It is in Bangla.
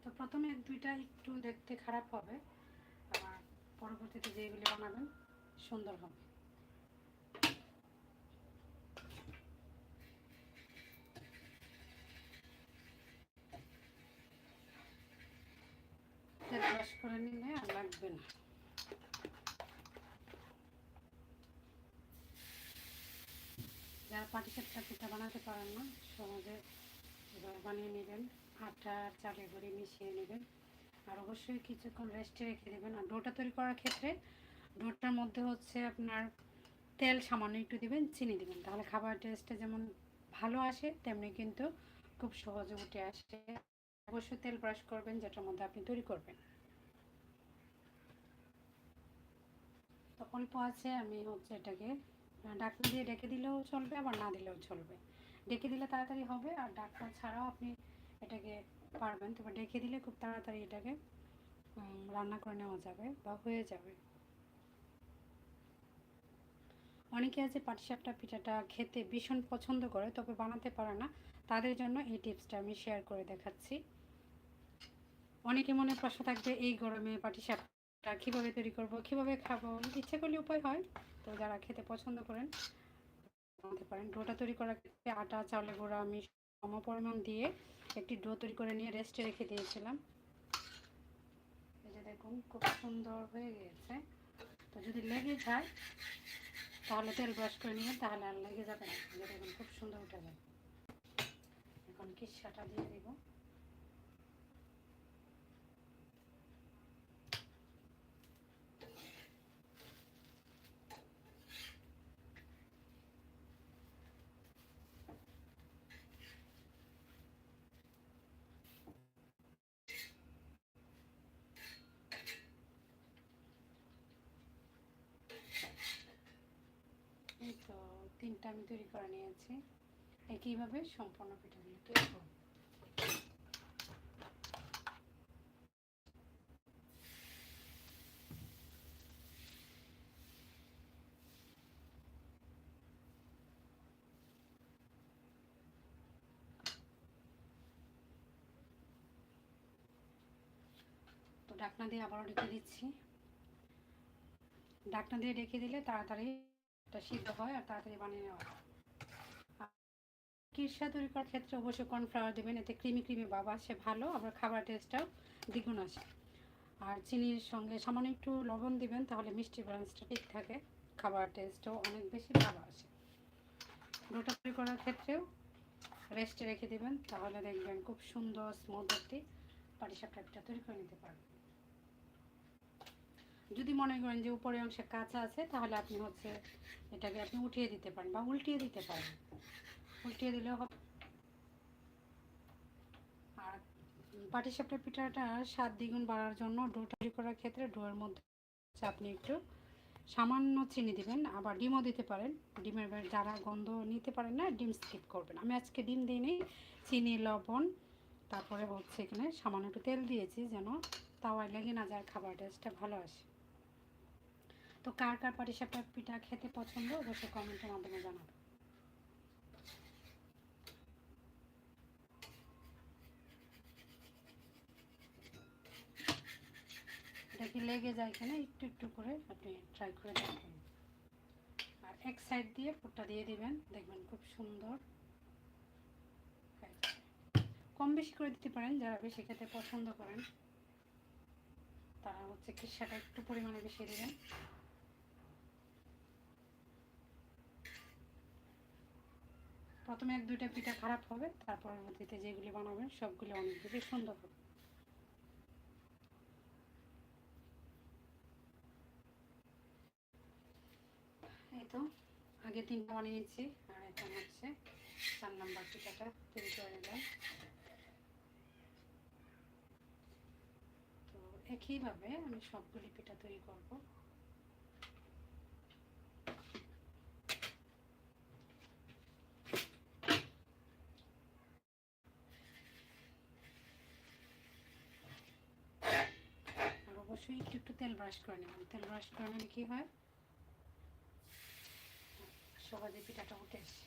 তো প্রথমে এক দুইটা একটু দেখতে খারাপ হবে, আবার পরবর্তীতে যেগুলি বানাবেন সুন্দর হবে। তেল ব্রাশ করে নিলে আর লাগবে না। যারা পাটিসাপটা পিঠা বানাতে পারেন না, সহজে এবার বানিয়ে নেবেন। আটা চালে গুঁড়ি মিশিয়ে নেবেন, আর অবশ্যই কিছুক্ষণ রেস্টে রেখে দেবেন। আর ডোটা তৈরি করার ক্ষেত্রে ডোটার মধ্যে হচ্ছে আপনার তেল সামান্য একটু দিবেন, চিনি দিবেন, তাহলে খাবার টেস্টটা যেমন ভালো আসে তেমনি কিন্তু খুব সহজে উঠে আসে। অবশ্যই তেল ব্রাশ করবেন যেটার মধ্যে আপনি তৈরি করবেন। তো অল্প আছে, আমি হচ্ছে এটাকে ঢাকনা দিয়ে ডেকে দিলেও চলবে, আবার না দিলেও চলবে। ডেকে দিলে তাড়াতাড়ি হবে, আর ঢাকনা ছাড়াও আপনি এটাকে পারবেন। তবে ডেকে দিলে খুব তাড়াতাড়ি এটাকে রান্না করে নেওয়া যাবে বা হয়ে যাবে। অনেকে আছে পাটিসাপটা পিঠাটা খেতে ভীষণ পছন্দ করে তবে বানাতে পারে না, তাদের জন্য এই টিপসটা আমি শেয়ার করে দেখাচ্ছি। অনেকে মনে প্রশ্ন থাকবে এই গরমে পাটিসাপটা কীভাবে তৈরি করব, কীভাবে খাবো, ইচ্ছে করলে উপায় হয়। তো যারা খেতে পছন্দ করেন বানাতে পারেন। ডোটা তৈরি করার ক্ষেত্রে আটা চাউলের গুঁড়া আমি সম পরিমাণ দিয়ে একটি ডো তৈরি করে নিয়ে রেস্টে রেখে দিয়েছিলাম। এই যে দেখুন খুব সুন্দর হয়ে গিয়েছে। তো যদি লেগে যায় তাহলে তেল ব্রাশ করে নিয়ে, তাহলে আর লেগে যাবে না। দেখুন খুব সুন্দর উঠে যায়। এখন কিচ্ছাটা দিয়ে দেব। এই তো তিনটা আমি তৈরি করে নিয়েছি। একইভাবে সম্পূর্ণ পিঠাগুলো তৈরি করব। তো ঢাকনা দিয়ে আবারও ঢেকে দিচ্ছি। ঢাকনা দিয়ে ঢেকে দিলে তাড়াতাড়ি এটা সিদ্ধ হয় আর তাড়াতাড়ি বানিয়ে নেওয়া হয়। কিরসা তৈরি করার ক্ষেত্রে অবশ্যই কর্নফ্লাওয়ার দেবেন, এতে ক্রিমি ক্রিমি ভাব আসে ভালো, আবার খাবার টেস্টটাও দ্বিগুণ আসে। আর চিনির সঙ্গে সামান্য একটু লবণ দিবেন, তাহলে মিষ্টি ব্যালেন্সটা ঠিক থাকে, খাবার টেস্টও অনেক বেশি ভালো আসে। ডোটা তৈরি করার ক্ষেত্রেও রেস্টে রেখে দেবেন, তাহলে দেখবেন খুব সুন্দর স্মুথ একটি পাটিসাপটা পিঠা তৈরি করে নিতে পারবেন। যদি মনে করেন যে উপরে অংশে কাঁচা আছে, তাহলে আপনি হচ্ছে এটাকে আপনি উঠিয়ে দিতে পারেন বা উল্টিয়ে দিতে পারেন, উল্টিয়ে দিলেও হবে। আর পাটিসাপটা পিঠাটা স্বাদ দ্বিগুণ বাড়ার জন্য ডো তৈরি করার ক্ষেত্রে ডোয়ের মধ্যে আপনি একটু সামান্য চিনি দিবেন, আবার ডিমও দিতে পারেন। ডিমের যারা গন্ধ নিতে পারেন না, ডিম স্কিপ করবেন। আমি আজকে ডিম দিইনি, চিনি লবণ তারপরে হচ্ছে এখানে সামান্য একটু তেল দিয়েছি যেন তাওয়ায় লেগে না যায়, খাবার টেস্টটা ভালো আসে। তো কার কার পাটিসাপটা পিঠা খেতে পছন্দ অবশ্যই কমেন্টের মাধ্যমে জানাবেন। এটা কি লেগে যায় কিনা একটু একটু করে আপনি ট্রাই করে দেখবেন। আর এক সাইড দিয়ে পুরটা দিয়ে দিবেন, দেখবেন খুব সুন্দর। কম বেশি করে দিতে পারেন, যারা বেশি খেতে পছন্দ করেন তারা হচ্ছে কিসাটা একটু পরিমাণে বেশি দেবেন। প্রথমে এক দুইটা পিঠা খারাপ হবে, তার পরবর্তীতে যেগুলি বানাবেন সবগুলো অনেক বেশি সুন্দর হবে। এই তো আগে তিনটা বানিয়ে নিচ্ছি, আর এখন হচ্ছে 4 নাম্বার পিঠাটা তৈরি করে নিলাম। তো একইভাবে আমি সবগুলি পিঠা তৈরি করব। আর অবশ্যই একটু একটু তেল ব্রাশ করে নেবেন, তেল ব্রাশ করে নিলে কী হয় সহজে পিঠাটা উঠে আসে।